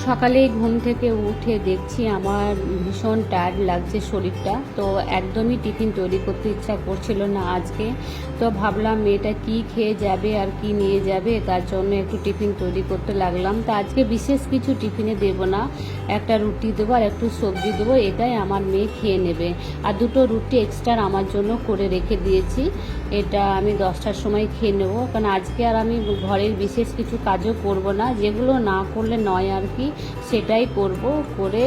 সকালেই ঘুম থেকে উঠে দেখছি আমার ভীষণ টায়ার্ড লাগছে শরীরটা, তো একদমই টিফিন তৈরি করতে ইচ্ছা করছিল না আজকে। তো ভাবলাম মেয়েটা কি খেয়ে যাবে আর কি নিয়ে যাবে, তার জন্য একটু টিফিন তৈরি করতে লাগলাম। তো আজকে বিশেষ কিছু টিফিনে দেবো না, একটা রুটি দেবো আর একটু সবজি দেবো, এটাই আমার মেয়ে খেয়ে নেবে। আর দুটো রুটি এক্সট্রা আমার জন্য করে রেখে দিয়েছি, এটা আমি 10টার সময় খেয়ে নেবো। কারণ আজকে আর আমি ঘরের বিশেষ কিছু কাজও করব না, যেগুলো না করলে নয় আর কি, সেটাই করব। করে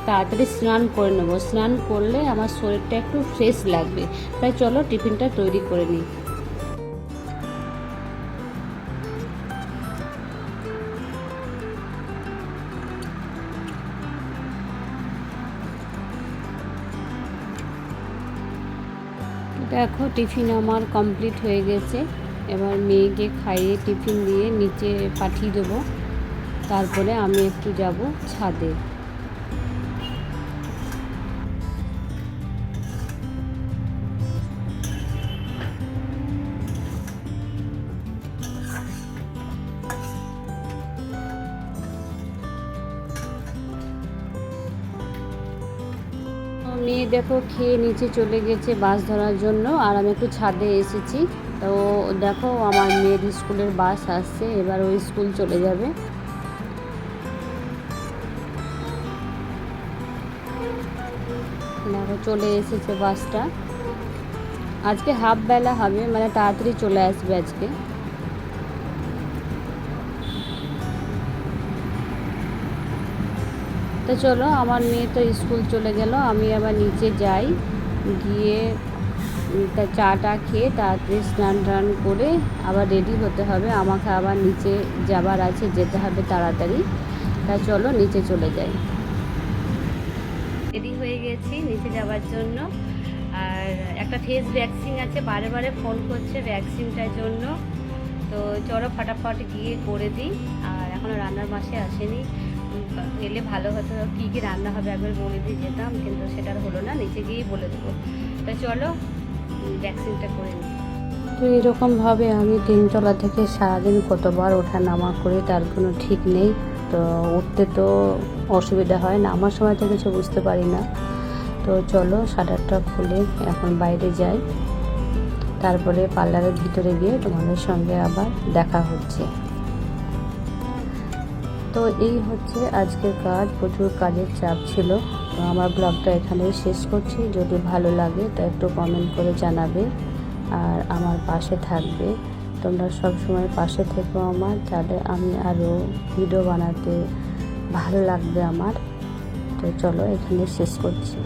তাড়াতাড়ি স্নান করে নেবো, স্নান করলে আমার শরীরটা একটু ফ্রেশ লাগবে। তাই চলো টিফিনটা তৈরি করে নিই। দেখো টিফিন আমার কমপ্লিট হয়ে গেছে, এবার মেয়েকে খাইয়ে টিফিন দিয়ে নিচে পাঠিয়ে দেবো, তারপরে আমি একটু যাব ছাদে। মেয়ে দেখো খেয়ে নিচে চলে গেছে বাস ধরার জন্য, আর আমি একটু ছাদে এসেছি। তো দেখো আমার মেয়ের স্কুলের বাস আসছে, এবার ওই স্কুল চলে যাবে। দেখো চলে এসেছে বাসটা, আজকে হাফ বেলা হবে, মানে তাড়াতাড়ি চলে আসবে আজকে। তো চলো আমার মেয়ে তো স্কুল চলে গেল, আমি আবার নিচে যাই, গিয়ে তা চাটা খেয়ে তাড়াতাড়ি স্নান টান করে আবার রেডি হতে হবে, আমাকে আবার নিচে যাবার আছে, যেতে হবে তাড়াতাড়ি। তা চলো নিচে চলে যাই। রেডি হয়ে গেছি নিচে যাওয়ার জন্য, আর একটা ফেস ভ্যাকসিন আছে, বারে বারে ফোন করছে ভ্যাকসিনটার জন্য। তো চলো ফটাফট গিয়ে করে দিই। আর এখনও রান্নার মাসে আসেনি, এলে ভালো হতো, কী কী রান্না হবে একবার বলে দিয়ে যেতাম, কিন্তু সেটা আর হলো না, নিচে গিয়েই বলে দেবো। তা চলো ভ্যাকসিনটা করে নিই। তো এরকমভাবে আমি 3তলা থেকে সারাদিন কতবার ওঠা নামা করি তার কোনো ঠিক নেই। তো উঠতে তো অসুবিধা হয়, নামার সময় তো কিছু বুঝতে পারি না। তো চলো শাটারটা খুলে এখন বাইরে যাই, তারপরে পার্লারের ভিতরে গিয়ে তোমাদের সঙ্গে আবার দেখা হচ্ছে। তো এই হচ্ছে আজকের কাজ, প্রচুর কাজের চাপ ছিল। তো আমার ব্লগটা এখানেই শেষ করছি, যদি ভালো লাগে তো একটু কমেন্ট করে জানাবে, আর আমার পাশে থাকবে। তোমরা সব সময় পাশে থেকো আমার, তাহলে আমি আরও ভিডিও বানাতে ভালো লাগবে আমার। তো চলো এখানে শেষ করছি।